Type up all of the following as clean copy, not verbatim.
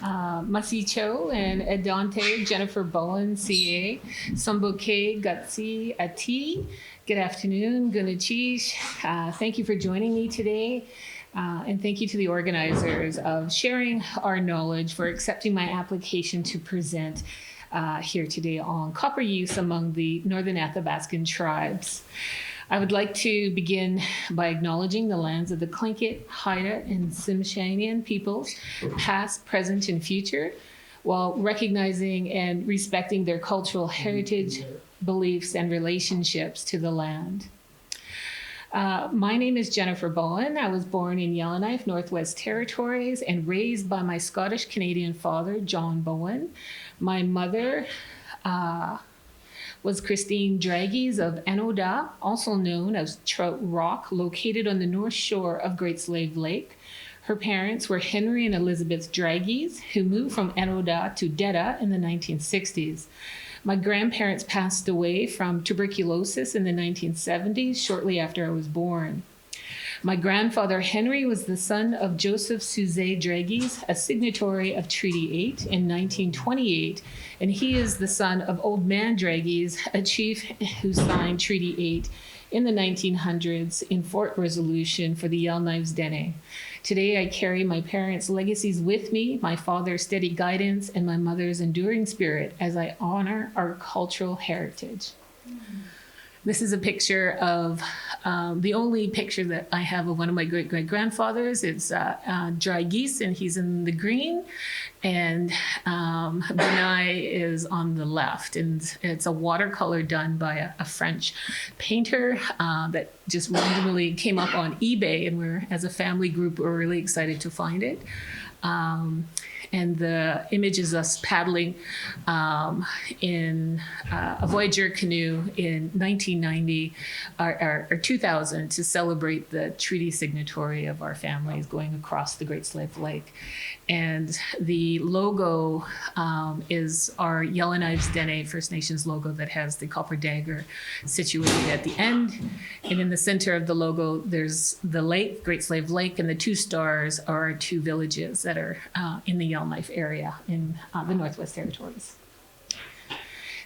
Masi Cho and Edante, Jennifer Bowen, CA, Samboke Gutsi Ati. Good afternoon, Gunachish. Thank you for joining me today. And thank you to the organizers of sharing our knowledge, for accepting my application to present here today on copper use among the Northern Athapaskan tribes. I would like to begin by acknowledging the lands of the Tlingit, Haida, and Tsimshian peoples, past, present, and future, while recognizing and respecting their cultural heritage, beliefs, and relationships to the land. My name is Jennifer Bowen. I was born in Yellowknife, Northwest Territories, and raised by my Scottish-Canadian father, John Bowen. My mother was Christine Dragies of Enoda, also known as Trout Rock, located on the north shore of Great Slave Lake. Her parents were Henry and Elizabeth Dragies, who moved from Enoda to Deda in the 1960s. My grandparents passed away from tuberculosis in the 1970s, shortly after I was born. My grandfather Henry was the son of Joseph Suzé Dragies, a signatory of Treaty 8 in 1928, and he is the son of Old Man Dragies, a chief who signed Treaty 8 in the 1900s in Fort Resolution for the Yellowknives Dene. Today I carry my parents' legacies with me, my father's steady guidance, and my mother's enduring spirit as I honor our cultural heritage. This is a picture of the only picture that I have of one of my great-great-grandfathers. It's Dry Geese, and he's in the green, and Benai is on the left. And it's a watercolor done by a French painter that just randomly came up on eBay, and we're, as a family group, we're really excited to find it. And the image is us paddling in a Voyager canoe in 1990 or 2000 to celebrate the treaty signatory of our families going across the Great Slave Lake. And the logo is our Yellowknives Dene First Nations logo that has the copper dagger situated at the end. And in the center of the logo, there's the lake, Great Slave Lake, and the two stars are our two villages that are in the Yellowknife area in the Northwest Territories.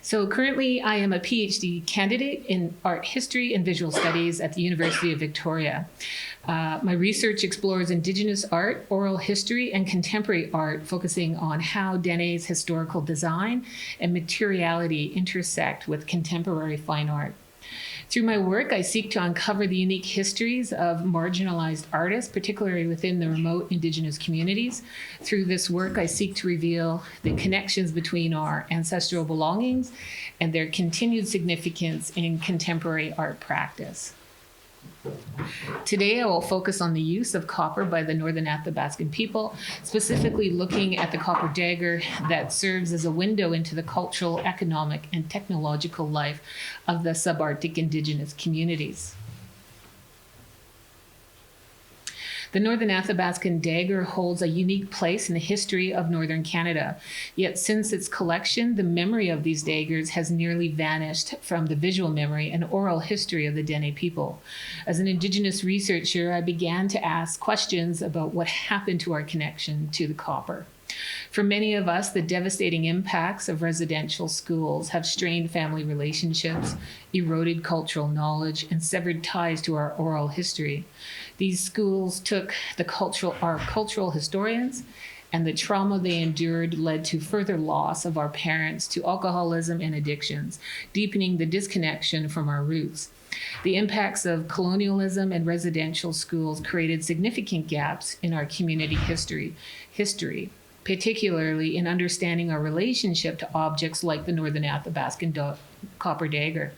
So currently I am a PhD candidate in art history and visual studies at the University of Victoria. My research explores Indigenous art, oral history, and contemporary art, focusing on how Dene's historical design and materiality intersect with contemporary fine art. Through my work, I seek to uncover the unique histories of marginalized artists, particularly within the remote Indigenous communities. Through this work, I seek to reveal the connections between our ancestral belongings and their continued significance in contemporary art practice. Today, I will focus on the use of copper by the Northern Athapaskan people, specifically looking at the copper dagger that serves as a window into the cultural, economic, and technological life of the subarctic Indigenous communities. The Northern Athapaskan dagger holds a unique place in the history of Northern Canada. Yet since its collection, the memory of these daggers has nearly vanished from the visual memory and oral history of the Dene people. As an Indigenous researcher, I began to ask questions about what happened to our connection to the copper. For many of us, the devastating impacts of residential schools have strained family relationships, eroded cultural knowledge, and severed ties to our oral history. These schools took our cultural historians, and the trauma they endured led to further loss of our parents to alcoholism and addictions, deepening the disconnection from our roots. The impacts of colonialism and residential schools created significant gaps in our community history, particularly in understanding our relationship to objects like the Northern Athapaskan copper dagger.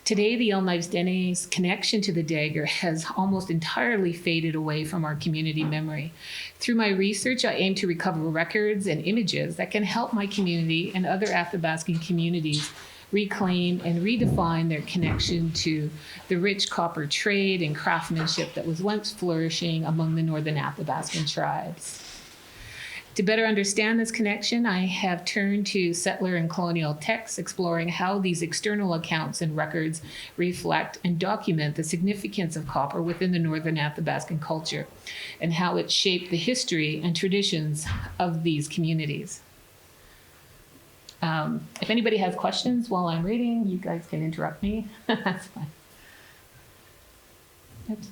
Today, the Yellowknives Dene's connection to the dagger has almost entirely faded away from our community memory. Through my research, I aim to recover records and images that can help my community and other Athabaskan communities reclaim and redefine their connection to the rich copper trade and craftsmanship that was once flourishing among the Northern Athapaskan tribes. To better understand this connection, I have turned to settler and colonial texts, exploring how these external accounts and records reflect and document the significance of copper within the Northern Athabaskan culture and how it shaped the history and traditions of these communities. If anybody has questions while I'm reading, you guys can interrupt me. That's fine. Oops.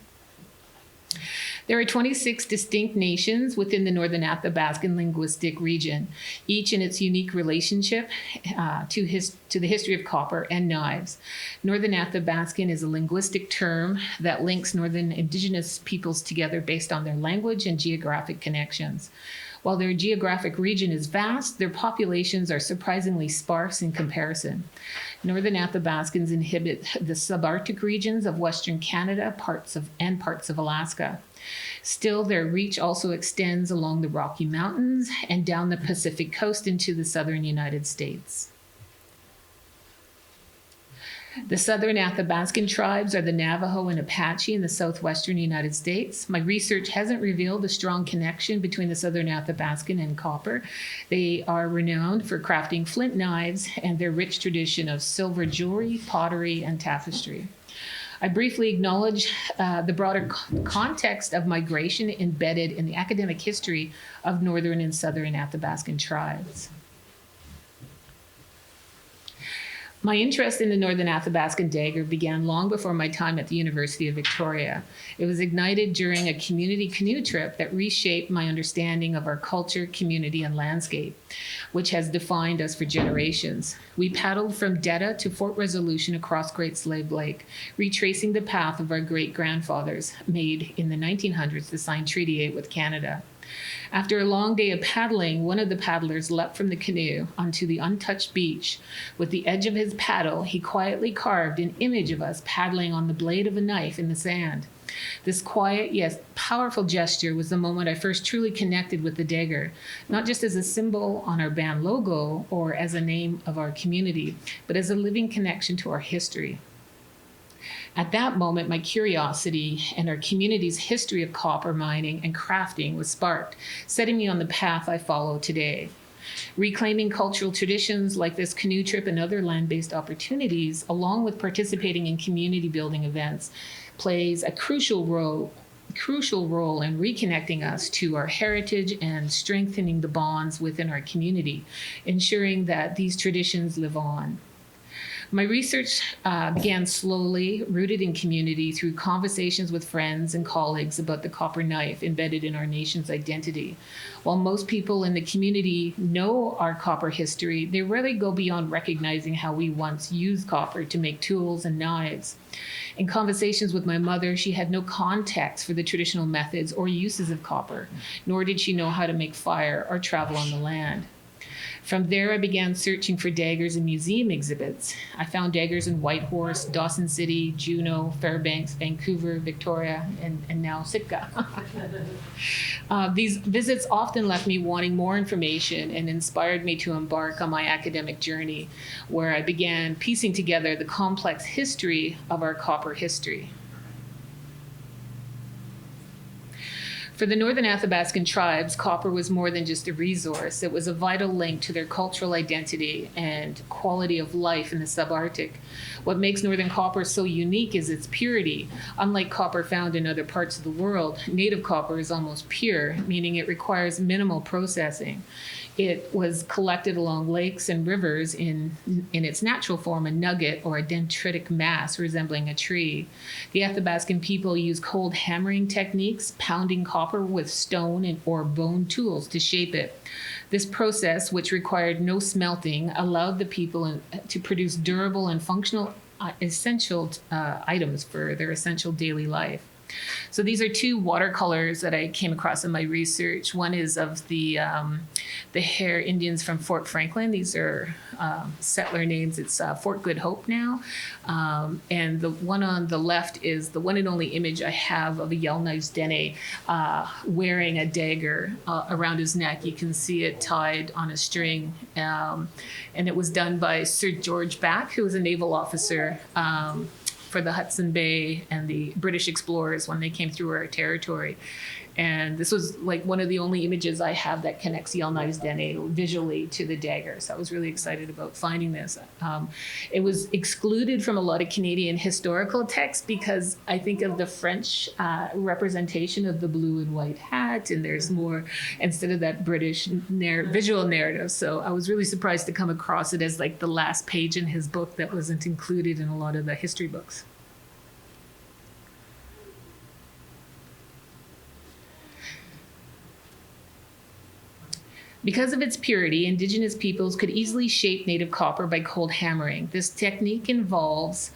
There are 26 distinct nations within the Northern Athabaskan linguistic region, each in its unique relationship to the history of copper and knives. Northern Athabaskan is a linguistic term that links Northern Indigenous peoples together based on their language and geographic connections. While their geographic region is vast, their populations are surprisingly sparse in comparison. Northern Athabaskans inhabit the subarctic regions of Western Canada, parts of Alaska. Still, their reach also extends along the Rocky Mountains and down the Pacific coast into the southern United States. The Southern Athabaskan tribes are the Navajo and Apache in the southwestern United States. My research hasn't revealed a strong connection between the Southern Athabaskan and copper. They are renowned for crafting flint knives and their rich tradition of silver jewelry, pottery, and tapestry. I briefly acknowledge the broader context of migration embedded in the academic history of Northern and Southern Athabaskan tribes. My interest in the Northern Athabaskan dagger began long before my time at the University of Victoria. It was ignited during a community canoe trip that reshaped my understanding of our culture, community, and landscape, which has defined us for generations. We paddled from Detta to Fort Resolution across Great Slave Lake, retracing the path of our great-grandfathers made in the 1900s to sign Treaty 8 with Canada. After a long day of paddling, one of the paddlers leapt from the canoe onto the untouched beach. With the edge of his paddle, he quietly carved an image of us paddling on the blade of a knife in the sand. This quiet yet powerful gesture was the moment I first truly connected with the dagger, not just as a symbol on our band logo or as a name of our community, but as a living connection to our history. At that moment, my curiosity and our community's history of copper mining and crafting was sparked, setting me on the path I follow today. Reclaiming cultural traditions like this canoe trip and other land-based opportunities, along with participating in community building events, plays a crucial role in reconnecting us to our heritage and strengthening the bonds within our community, ensuring that these traditions live on. My research began slowly, rooted in community through conversations with friends and colleagues about the copper knife embedded in our nation's identity. While most people in the community know our copper history, they rarely go beyond recognizing how we once used copper to make tools and knives. In conversations with my mother, she had no context for the traditional methods or uses of copper, nor did she know how to make fire or travel on the land. From there, I began searching for daggers in museum exhibits. I found daggers in Whitehorse, Dawson City, Juneau, Fairbanks, Vancouver, Victoria, and now Sitka. These visits often left me wanting more information and inspired me to embark on my academic journey, where I began piecing together the complex history of our copper history. For the Northern Athabaskan tribes, copper was more than just a resource. It was a vital link to their cultural identity and quality of life in the subarctic. What makes Northern copper so unique is its purity. Unlike copper found in other parts of the world, native copper is almost pure, meaning it requires minimal processing. It was collected along lakes and rivers in its natural form, a nugget or a dendritic mass resembling a tree. The Athabaskan people use cold hammering techniques, pounding copper with stone or bone tools to shape it. This process, which required no smelting, allowed the people to produce durable and functional essential items for their essential daily life. So these are two watercolors that I came across in my research. One is of the Hare Indians from Fort Franklin. These are settler names. It's Fort Good Hope now. And the one on the left is the one and only image I have of a Yellowknives Dene wearing a dagger around his neck. You can see it tied on a string. And it was done by Sir George Back, who was a naval officer for the Hudson Bay and the British explorers when they came through our territory. And this was like one of the only images I have that connects Yellowknives Dene visually to the dagger. So I was really excited about finding this. It was excluded from a lot of Canadian historical texts because I think of the French representation of the blue and white hat, and there's more instead of that British visual narrative. So I was really surprised to come across it as like the last page in his book that wasn't included in a lot of the history books. Because of its purity, Indigenous peoples could easily shape native copper by cold hammering. This technique involves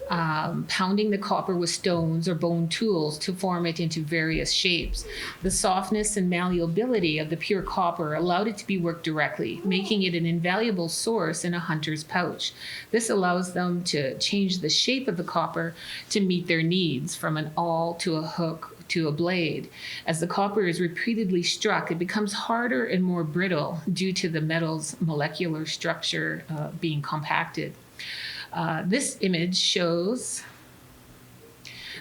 pounding the copper with stones or bone tools to form it into various shapes. The softness and malleability of the pure copper allowed it to be worked directly, making it an invaluable source in a hunter's pouch. This allows them to change the shape of the copper to meet their needs, from an awl to a hook to a blade. As the copper is repeatedly struck, it becomes harder and more brittle due to the metal's molecular structure being compacted. This image shows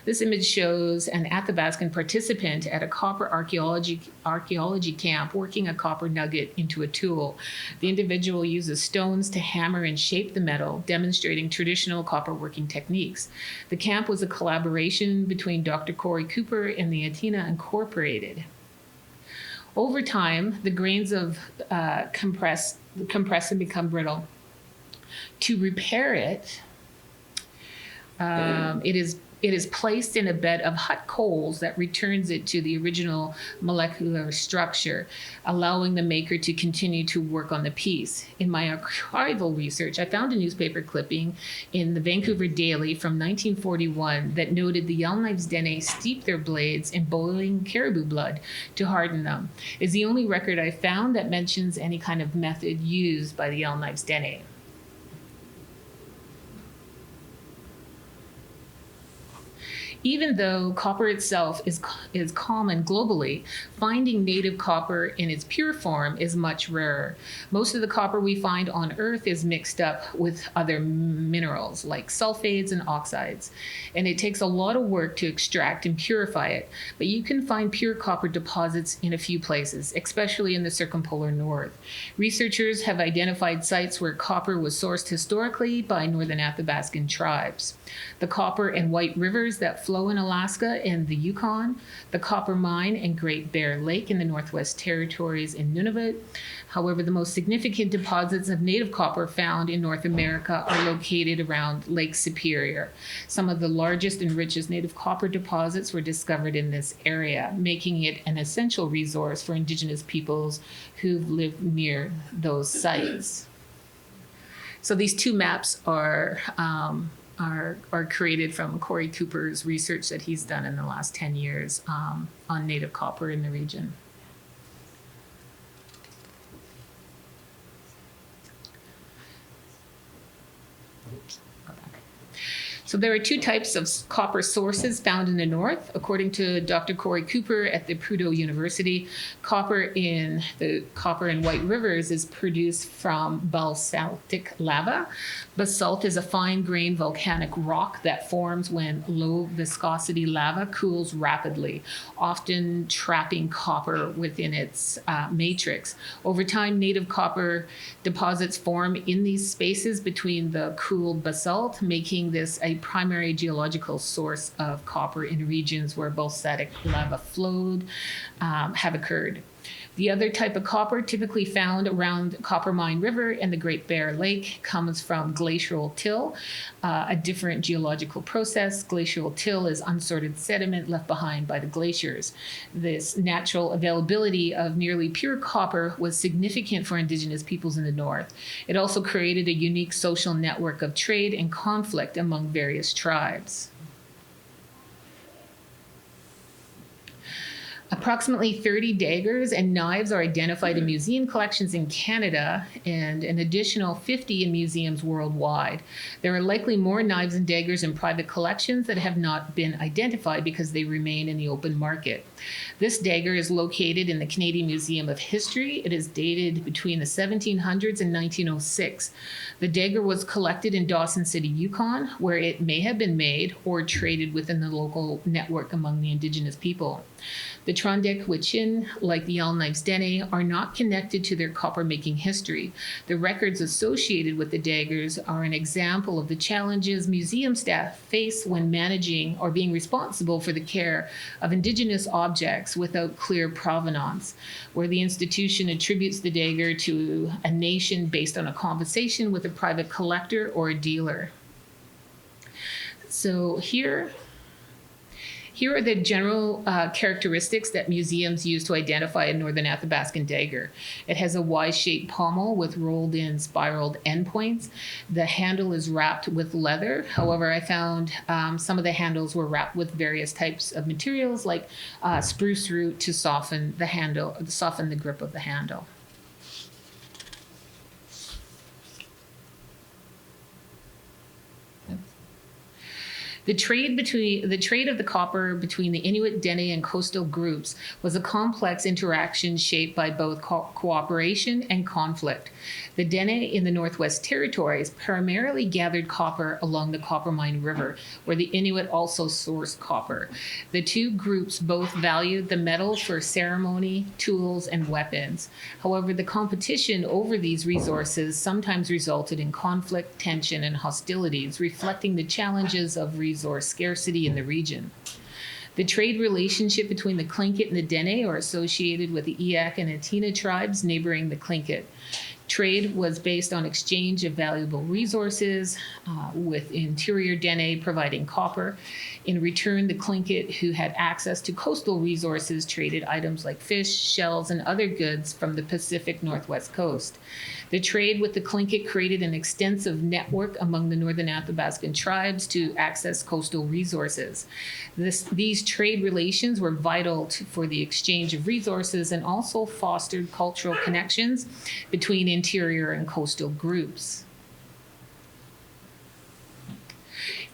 an Athabaskan participant at a copper archaeology camp working a copper nugget into a tool. The individual uses stones to hammer and shape the metal, demonstrating traditional copper working techniques. The camp was a collaboration between Dr. Corey Cooper and the Atina Incorporated. Over time, the grains of compress and become brittle. To repair it, it is placed in a bed of hot coals that returns it to the original molecular structure, allowing the maker to continue to work on the piece. In my archival research, I found a newspaper clipping in the Vancouver Daily from 1941 that noted the Yellowknives Dene steeped their blades in boiling caribou blood to harden them. It's the only record I found that mentions any kind of method used by the Yellowknives Dene. Even though copper itself is common globally, finding native copper in its pure form is much rarer. Most of the copper we find on Earth is mixed up with other minerals like sulfates and oxides, and it takes a lot of work to extract and purify it. But you can find pure copper deposits in a few places, especially in the circumpolar north. Researchers have identified sites where copper was sourced historically by Northern Athapaskan tribes. The copper and white rivers that flow in Alaska and the Yukon, the Copper Mine and Great Bear Lake in the Northwest Territories in Nunavut. However, the most significant deposits of native copper found in North America are located around Lake Superior. Some of the largest and richest native copper deposits were discovered in this area, making it an essential resource for Indigenous peoples who've lived near those sites. So these two maps are created from Corey Cooper's research that he's done in the last 10 years on native copper in the region. So there are two types of copper sources found in the north. According to Dr. Corey Cooper at the Prudhoe University, copper in the Copper and White Rivers is produced from basaltic lava. Basalt is a fine-grained volcanic rock that forms when low-viscosity lava cools rapidly, often trapping copper within its matrix. Over time, native copper deposits form in these spaces between the cooled basalt, making this a primary geological source of copper in regions where basaltic lava flowed have occurred. The other type of copper typically found around Copper Mine River and the Great Bear Lake comes from glacial till, a different geological process. Glacial till is unsorted sediment left behind by the glaciers. This natural availability of nearly pure copper was significant for Indigenous peoples in the north. It also created a unique social network of trade and conflict among various tribes. Approximately 30 daggers and knives are identified in museum collections in Canada and an additional 50 in museums worldwide. There are likely more knives and daggers in private collections that have not been identified because they remain in the open market. This dagger is located in the Canadian Museum of History. It is dated between the 1700s and 1906. The dagger was collected in Dawson City, Yukon, where it may have been made or traded within the local network among the Indigenous people. The Trondek Wichin, like the Yellowknife's Dene, are not connected to their copper-making history. The records associated with the daggers are an example of the challenges museum staff face when managing or being responsible for the care of Indigenous objects without clear provenance, where the institution attributes the dagger to a nation based on a conversation with a private collector or a dealer. So here are the general characteristics that museums use to identify a Northern Athapaskan dagger. It has a Y-shaped pommel with rolled-in spiraled endpoints. The handle is wrapped with leather. However, I found some of the handles were wrapped with various types of materials like spruce root to soften the grip of the handle. The trade of the copper between the Inuit, Dene, and coastal groups was a complex interaction shaped by both cooperation and conflict. The Dene in the Northwest Territories primarily gathered copper along the Coppermine River, where the Inuit also sourced copper. The two groups both valued the metal for ceremony, tools, and weapons. However, the competition over these resources sometimes resulted in conflict, tension, and hostilities, reflecting the challenges of resource scarcity in the region. The trade relationship between the Tlingit and the Dene are associated with the Eyak and Atina tribes neighboring the Tlingit. Trade was based on exchange of valuable resources, with interior Dene providing copper. In return, the Tlingit, who had access to coastal resources, traded items like fish, shells, and other goods from the Pacific Northwest coast. The trade with the Tlingit created an extensive network among the Northern Athapaskan tribes to access coastal resources. These trade relations were vital for the exchange of resources and also fostered cultural connections between interior and coastal groups.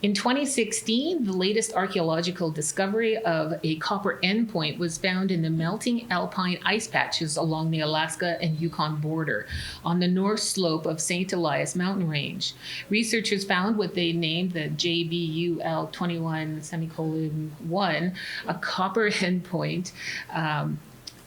In 2016, the latest archaeological discovery of a copper endpoint was found in the melting alpine ice patches along the Alaska and Yukon border on the north slope of St. Elias mountain range. Researchers found what they named the JBUL21:1, a copper endpoint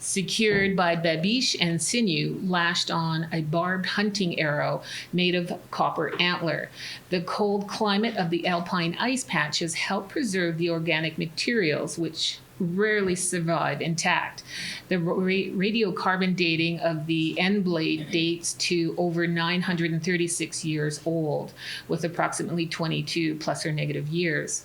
secured by babiche and sinew lashed on a barbed hunting arrow made of copper antler. The cold climate of the alpine ice patches helped preserve the organic materials, which rarely survive intact. The radiocarbon dating of the end blade dates to over 936 years old, with approximately 22 plus or negative years.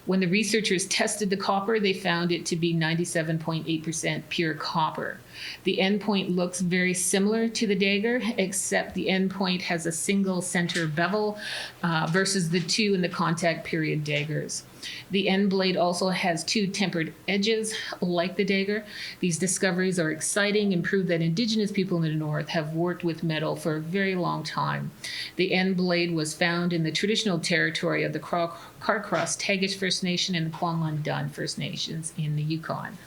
When the researchers tested the copper, they found it to be 97.8% pure copper. The endpoint looks very similar to the dagger, except the endpoint has a single center bevel versus the two in the contact period daggers. The end blade also has two tempered edges, like the dagger. These discoveries are exciting and prove that Indigenous people in the North have worked with metal for a very long time. The end blade was found in the traditional territory of the Carcross Tagish First Nation and the Kwanlun Dun First Nations in the Yukon.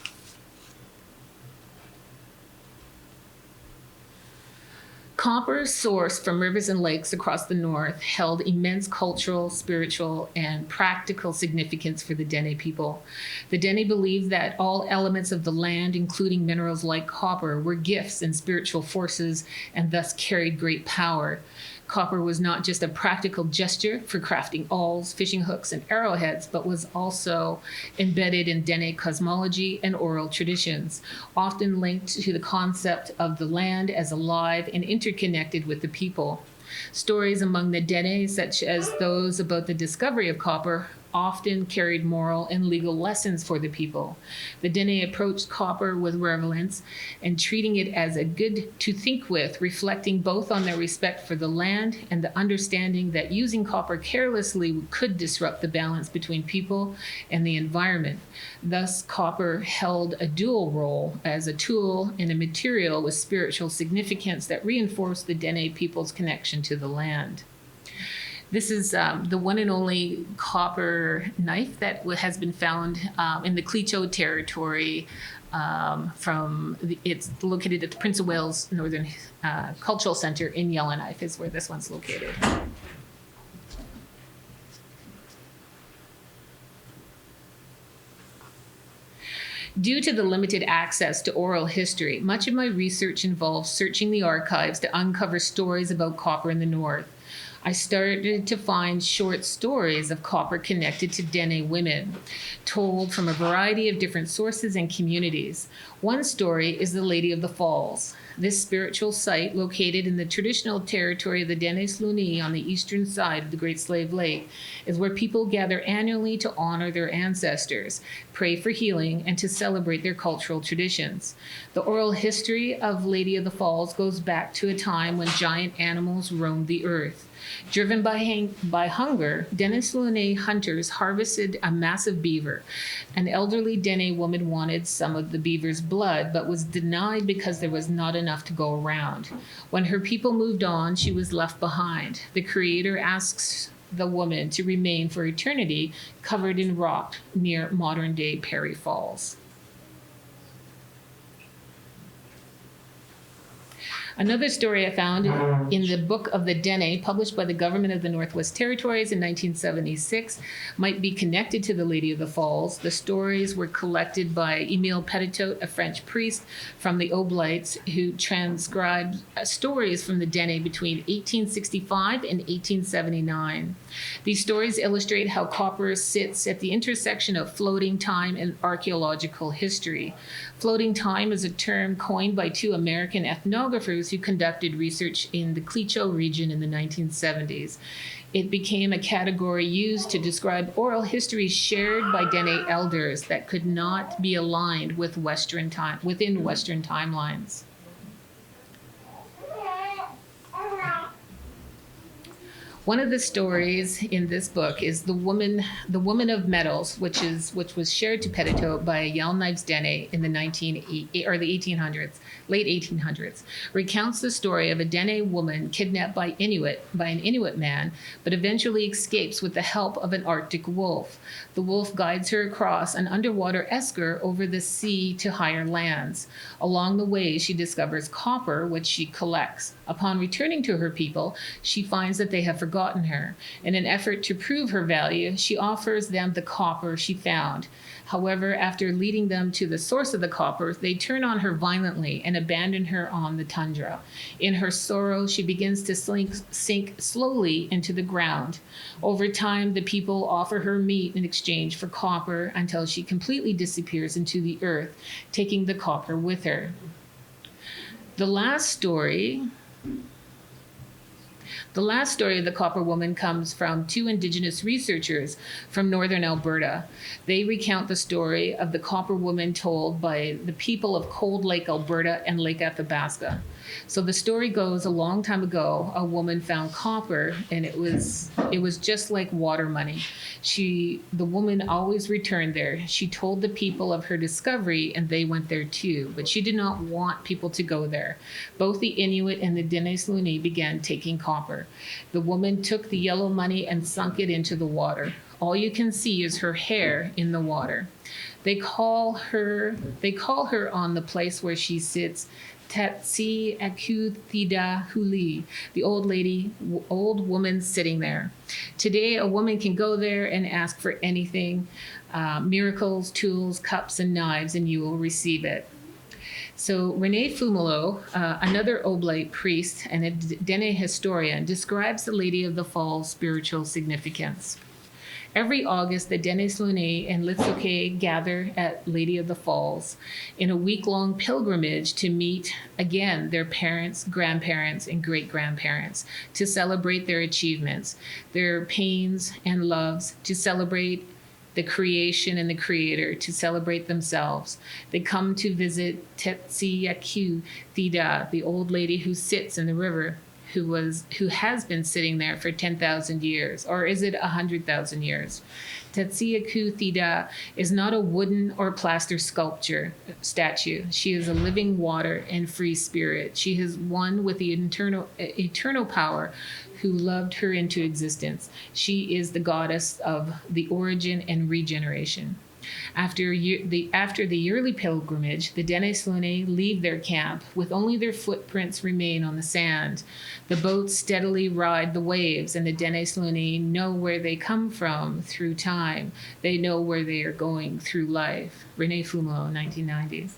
Copper sourced from rivers and lakes across the north held immense cultural, spiritual, and practical significance for the Dene people. The Dene believed that all elements of the land, including minerals like copper, were gifts and spiritual forces and thus carried great power. Copper was not just a practical gesture for crafting awls, fishing hooks, and arrowheads, but was also embedded in Dene cosmology and oral traditions, often linked to the concept of the land as alive and interconnected with the people. Stories among the Dene, such as those about the discovery of copper, often carried moral and legal lessons for the people. The Dene approached copper with reverence and treating it as a good to think with, reflecting both on their respect for the land and the understanding that using copper carelessly could disrupt the balance between people and the environment. Thus, copper held a dual role as a tool and a material with spiritual significance that reinforced the Dene people's connection to the land. This is the one and only copper knife that has been found in the Clecho territory. It's located at the Prince of Wales Northern Cultural Center in Yellowknife is where this one's located. Due to the limited access to oral history, much of my research involves searching the archives to uncover stories about copper in the North. I started to find short stories of copper connected to Dene women, told from a variety of different sources and communities. One story is the Lady of the Falls. This spiritual site, located in the traditional territory of the Dene Slooney on the eastern side of the Great Slave Lake, is where people gather annually to honor their ancestors, pray for healing, and to celebrate their cultural traditions. The oral history of Lady of the Falls goes back to a time when giant animals roamed the earth. Driven by hunger, Dene Slooney hunters harvested a massive beaver. An elderly Dene woman wanted some of the beaver's blood, but was denied because there was not enough to go around. When her people moved on, she was left behind. The Creator asks the woman to remain for eternity, covered in rock near modern-day Perry Falls. Another story I found in the Book of the Dene, published by the Government of the Northwest Territories in 1976, might be connected to the Lady of the Falls. The stories were collected by Emile Petitot, a French priest from the Oblates, who transcribed stories from the Dene between 1865 and 1879. These stories illustrate how copper sits at the intersection of floating time and archaeological history. Floating time is a term coined by two American ethnographers who conducted research in the Clecho region in the 1970s. It became a category used to describe oral histories shared by Dene elders that could not be aligned with within Western timelines. One of the stories in this book is the woman of metals, which was shared to Petitot by Yellowknives Dene in the 1800s, late 1800s. Recounts the story of a Dene woman kidnapped by an Inuit man, but eventually escapes with the help of an Arctic wolf. The wolf guides her across an underwater esker over the sea to higher lands. Along the way, she discovers copper, which she collects. Upon returning to her people, she finds that they have forgotten her. In an effort to prove her value, she offers them the copper she found. However, after leading them to the source of the copper, they turn on her violently and abandon her on the tundra. In her sorrow, she begins to sink slowly into the ground. Over time, the people offer her meat in exchange for copper until she completely disappears into the earth, taking the copper with her. The last story of the Copper Woman comes from two Indigenous researchers from Northern Alberta. They recount the story of the Copper Woman told by the people of Cold Lake, Alberta, and Lake Athabasca. So the story goes, a long time ago, a woman found copper, and it was just like water money. The woman always returned there. She told the people of her discovery, and they went there too, but she did not want people to go there. Both the Inuit and the Dene Slooney began taking copper. The woman took the yellow money and sunk it into the water. All you can see is her hair in the water. They call her on the place where she sits Tatsi Aku Thida Huli, the old woman sitting there. Today, a woman can go there and ask for anything, miracles, tools, cups, and knives, and you will receive it. So René Fumalo, another Oblate priest and a Dene historian, describes the Lady of the Falls' spiritual significance. Every August, the Dene Slooney and SOK gather at Lady of the Falls in a week-long pilgrimage to meet again their parents, grandparents, and great-grandparents, to celebrate their achievements, their pains and loves, to celebrate the creation and the creator, to celebrate themselves. They come to visit Tetsiyaku Thida, the old lady who sits in the river, who has been sitting there for 10,000 years, or is it 100,000 years? Tetsiyaku Thida is not a wooden or plaster statue. She is a living water and free spirit. She is one with the eternal power who loved her into existence. She is the goddess of the origin and regeneration. After the yearly pilgrimage, the Dene leave their camp with only their footprints remain on the sand. The boats steadily ride the waves, and the Dene know where they come from through time. They know where they are going through life. René Fumeau, 1990s.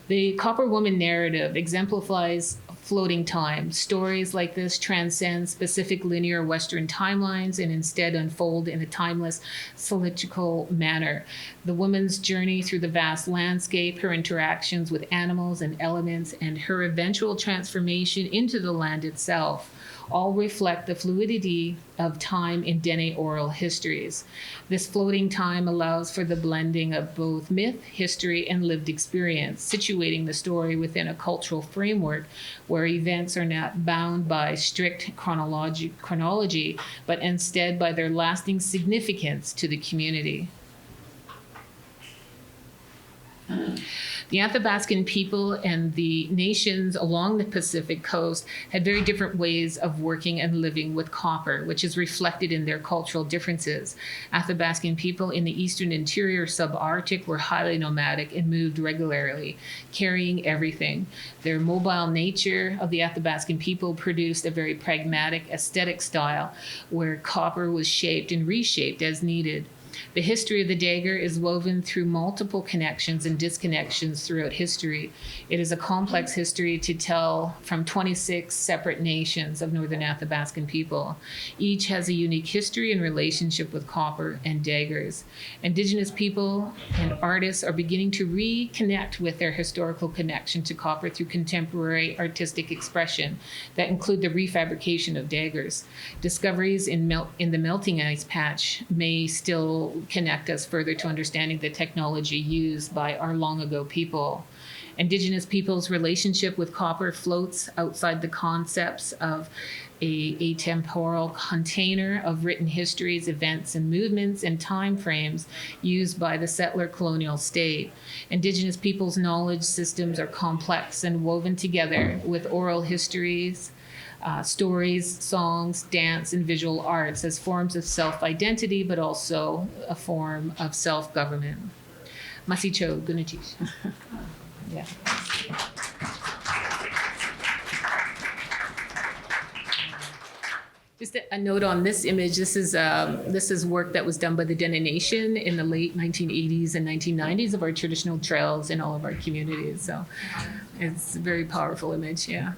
The Copper Woman narrative exemplifies floating time. Stories like this transcend specific linear Western timelines and instead unfold in a timeless, cylindrical manner. The woman's journey through the vast landscape, her interactions with animals and elements, and her eventual transformation into the land itself all reflect the fluidity of time in Dene oral histories. This floating time allows for the blending of both myth, history, and lived experience, situating the story within a cultural framework where events are not bound by strict chronology, but instead by their lasting significance to the community. The Athabaskan people and the nations along the Pacific coast had very different ways of working and living with copper, which is reflected in their cultural differences. Athabaskan people in the eastern interior subarctic were highly nomadic and moved regularly, carrying everything. Their mobile nature of the Athabaskan people produced a very pragmatic aesthetic style where copper was shaped and reshaped as needed. The history of the dagger is woven through multiple connections and disconnections throughout history. It is a complex history to tell from 26 separate nations of Northern Athapaskan people. Each has a unique history and relationship with copper and daggers. Indigenous people and artists are beginning to reconnect with their historical connection to copper through contemporary artistic expression that include the refabrication of daggers. Discoveries in the melting ice patch may still connect us further to understanding the technology used by our long ago people. Indigenous people's relationship with copper floats outside the concepts of a atemporal container of written histories, events, and movements and time frames used by the settler colonial state. Indigenous people's knowledge systems are complex and woven together with oral histories, stories, songs, dance, and visual arts as forms of self-identity, but also a form of self-government. Masicho Gunachish. Yeah. Just a note on this image. This is work that was done by the Dene Nation in the late 1980s and 1990s of our traditional trails in all of our communities. So it's a very powerful image. Yeah.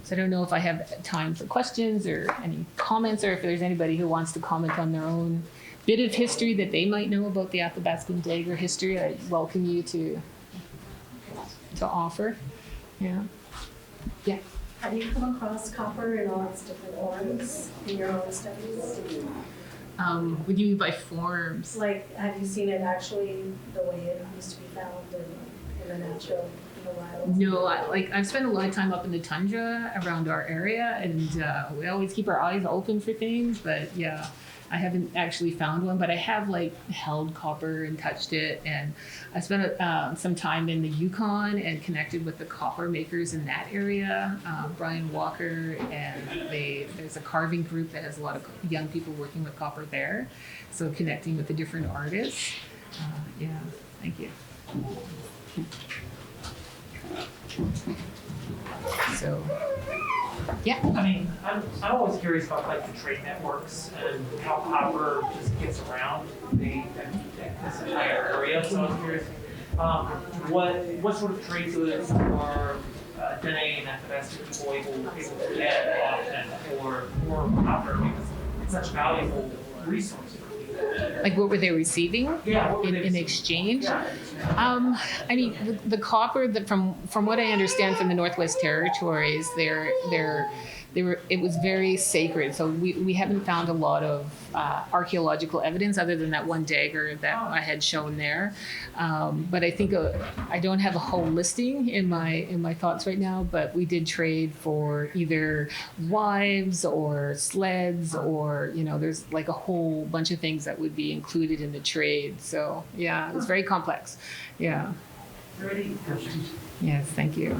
So I don't know if I have time for questions or any comments, or if there's anybody who wants to comment on their own bit of history that they might know about the Athabaskan dagger history. I welcome you to offer. Yeah. Yeah. Have you come across copper in all its different forms in your own studies? What do you mean by forms? Like, have you seen it actually the way it used to be found in the natural, in the wild? No, I've spent a lot of time up in the tundra around our area, and we always keep our eyes open for things. But yeah, I haven't actually found one, but I have held copper and touched it, and I spent some time in the Yukon and connected with the copper makers in that area, Brian Walker, and there's a carving group that has a lot of young people working with copper there, so connecting with the different artists. Yeah, thank you. So. Yeah. I mean, I'm always curious about the trade networks and how copper just gets around this entire area. So I was curious, what sort of trade goods are Dene and Athabaskan people able to get often for copper, because it's such a valuable resource for people. Like, what were they receiving? Yeah, what were they in exchange? Yeah. I mean, the copper that from what I understand from the Northwest Territories, it was very sacred. So we haven't found a lot of archaeological evidence other than that one dagger that I had shown there. But I think I don't have a whole listing in my thoughts right now. But we did trade for either wives or sleds, or there's a whole bunch of things that would be included in the trade. So yeah, it was very complex. Yeah. Ready? Yes, thank you.